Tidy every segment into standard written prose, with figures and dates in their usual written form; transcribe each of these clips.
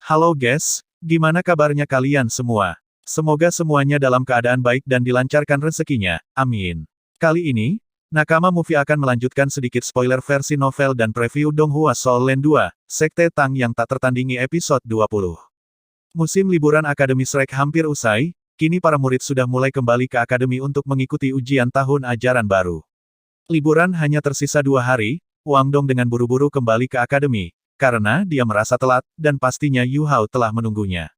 Halo guys, gimana kabarnya kalian semua? Semoga semuanya dalam keadaan baik dan dilancarkan rezekinya, amin. Kali ini, Nakama Movie akan melanjutkan sedikit spoiler versi novel dan preview Donghua Soul Land 2, Sekte Tang yang tak tertandingi episode 20. Musim liburan Akademi Shrek hampir usai, kini para murid sudah mulai kembali ke akademi untuk mengikuti ujian tahun ajaran baru. Liburan hanya tersisa 2 hari, Wang Dong dengan buru-buru kembali ke akademi, karena dia merasa telat, dan pastinya Yu Hao telah menunggunya.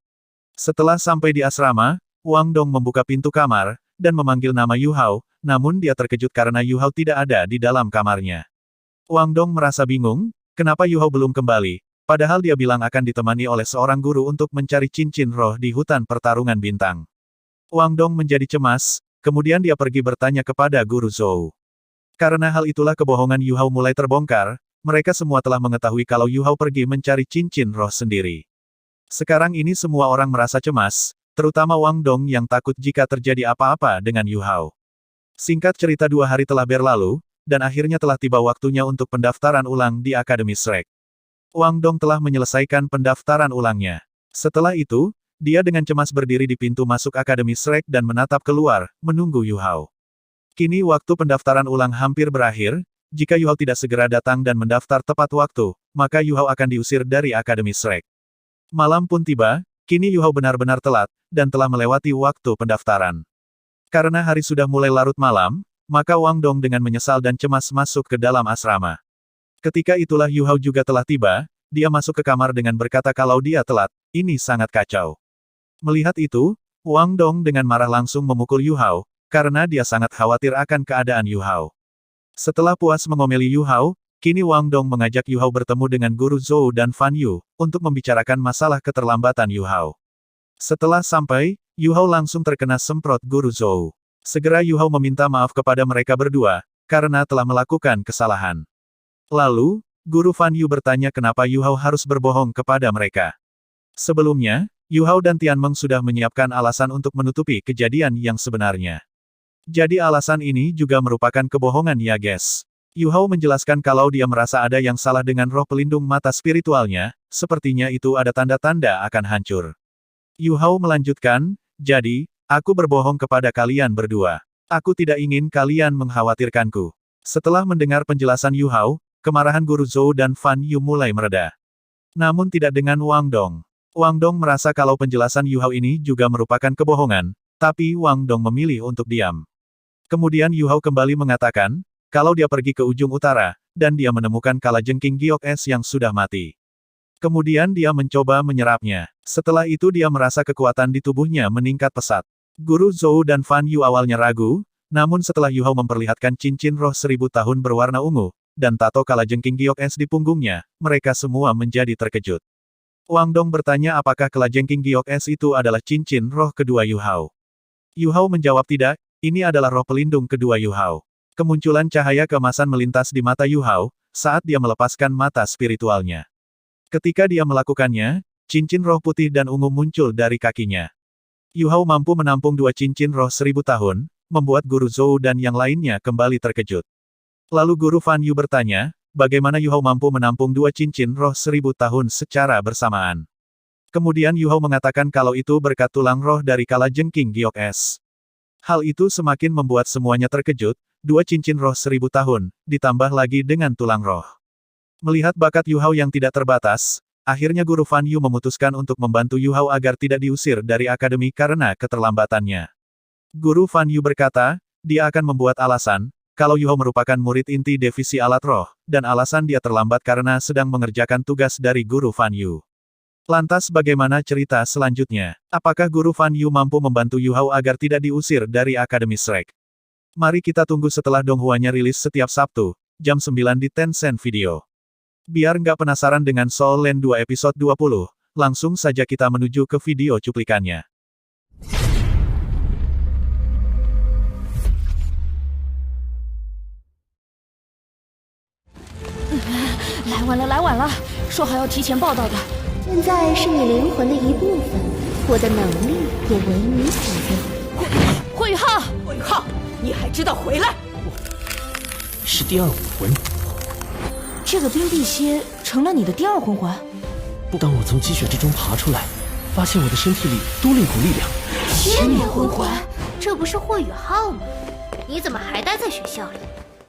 Setelah sampai di asrama, Wang Dong membuka pintu kamar, dan memanggil nama Yu Hao, namun dia terkejut karena Yu Hao tidak ada di dalam kamarnya. Wang Dong merasa bingung, kenapa Yu Hao belum kembali, padahal dia bilang akan ditemani oleh seorang guru untuk mencari cincin roh di hutan pertarungan bintang. Wang Dong menjadi cemas, kemudian dia pergi bertanya kepada guru Zhou. Karena hal itulah kebohongan Yu Hao mulai terbongkar, mereka semua telah mengetahui kalau Yu Hao pergi mencari cincin roh sendiri. Sekarang ini semua orang merasa cemas, terutama Wang Dong yang takut jika terjadi apa-apa dengan Yu Hao. Singkat cerita 2 hari telah berlalu, dan akhirnya telah tiba waktunya untuk pendaftaran ulang di Akademi Shrek. Wang Dong telah menyelesaikan pendaftaran ulangnya. Setelah itu, dia dengan cemas berdiri di pintu masuk Akademi Shrek dan menatap keluar, menunggu Yu Hao. Kini waktu pendaftaran ulang hampir berakhir. Jika Yu Hao tidak segera datang dan mendaftar tepat waktu, maka Yu Hao akan diusir dari Akademi Shrek. Malam pun tiba, kini Yu Hao benar-benar telat, dan telah melewati waktu pendaftaran. Karena hari sudah mulai larut malam, maka Wang Dong dengan menyesal dan cemas masuk ke dalam asrama. Ketika itulah Yu Hao juga telah tiba, dia masuk ke kamar dengan berkata kalau dia telat, ini sangat kacau. Melihat itu, Wang Dong dengan marah langsung memukul Yu Hao, karena dia sangat khawatir akan keadaan Yu Hao. Setelah puas mengomeli Yu Hao, kini Wang Dong mengajak Yu Hao bertemu dengan guru Zhou dan Fan Yu, untuk membicarakan masalah keterlambatan Yu Hao. Setelah sampai, Yu Hao langsung terkena semprot guru Zhou. Segera Yu Hao meminta maaf kepada mereka berdua, karena telah melakukan kesalahan. Lalu, guru Fan Yu bertanya kenapa Yu Hao harus berbohong kepada mereka. Sebelumnya, Yu Hao dan Tianmeng sudah menyiapkan alasan untuk menutupi kejadian yang sebenarnya. Jadi alasan ini juga merupakan kebohongan ya guys. Yu Hao menjelaskan kalau dia merasa ada yang salah dengan roh pelindung mata spiritualnya, sepertinya itu ada tanda-tanda akan hancur. Yu Hao melanjutkan, jadi, aku berbohong kepada kalian berdua. Aku tidak ingin kalian mengkhawatirkanku. Setelah mendengar penjelasan Yu Hao, kemarahan guru Zhou dan Fan Yu mulai mereda. Namun tidak dengan Wang Dong. Wang Dong merasa kalau penjelasan Yu Hao ini juga merupakan kebohongan, tapi Wang Dong memilih untuk diam. Kemudian Yu Hao kembali mengatakan, kalau dia pergi ke ujung utara, dan dia menemukan kalajengking giok es yang sudah mati. Kemudian dia mencoba menyerapnya. Setelah itu dia merasa kekuatan di tubuhnya meningkat pesat. Guru Zhou dan Fan Yu awalnya ragu, namun setelah Yu Hao memperlihatkan cincin roh 1000 tahun berwarna ungu, dan tato kalajengking giok es di punggungnya, mereka semua menjadi terkejut. Wang Dong bertanya apakah kalajengking giok es itu adalah cincin roh kedua Yu Hao. Yu Hao menjawab tidak. Ini adalah roh pelindung kedua Yu Hao. Kemunculan cahaya keemasan melintas di mata Yu Hao, saat dia melepaskan mata spiritualnya. Ketika dia melakukannya, cincin roh putih dan ungu muncul dari kakinya. Yu Hao mampu menampung 2 cincin roh 1000 tahun, membuat guru Zhou dan yang lainnya kembali terkejut. Lalu guru Fan Yu bertanya, bagaimana Yu Hao mampu menampung 2 cincin roh 1000 tahun secara bersamaan. Kemudian Yu Hao mengatakan kalau itu berkat tulang roh dari kalajengking giok es. Hal itu semakin membuat semuanya terkejut, 2 cincin roh 1000 tahun, ditambah lagi dengan tulang roh. Melihat bakat Yu Hao yang tidak terbatas, akhirnya guru Fan Yu memutuskan untuk membantu Yu Hao agar tidak diusir dari akademi karena keterlambatannya. Guru Fan Yu berkata, dia akan membuat alasan, kalau Yu Hao merupakan murid inti divisi alat roh, dan alasan dia terlambat karena sedang mengerjakan tugas dari guru Fan Yu. Lantas bagaimana cerita selanjutnya? Apakah guru Fan Yu mampu membantu Yu Hao agar tidak diusir dari Akademi Shrek? Mari kita tunggu setelah Donghua-nya rilis setiap Sabtu, jam 9 di Tencent Video. Biar nggak penasaran dengan Soul Land 2 episode 20, langsung saja kita menuju ke video cuplikannya. 来晚了，来晚了，说好要提前报道的。现在是你灵魂的一部分，我的能力也为你所用。慧宇浩，慧宇浩，你还知道回来？是第二武魂。这个冰碧蝎成了你的第二魂环？当我从积雪之中爬出来，发现我的身体里多了一股力量。千年魂环，这不是霍雨浩吗？你怎么还待在学校里？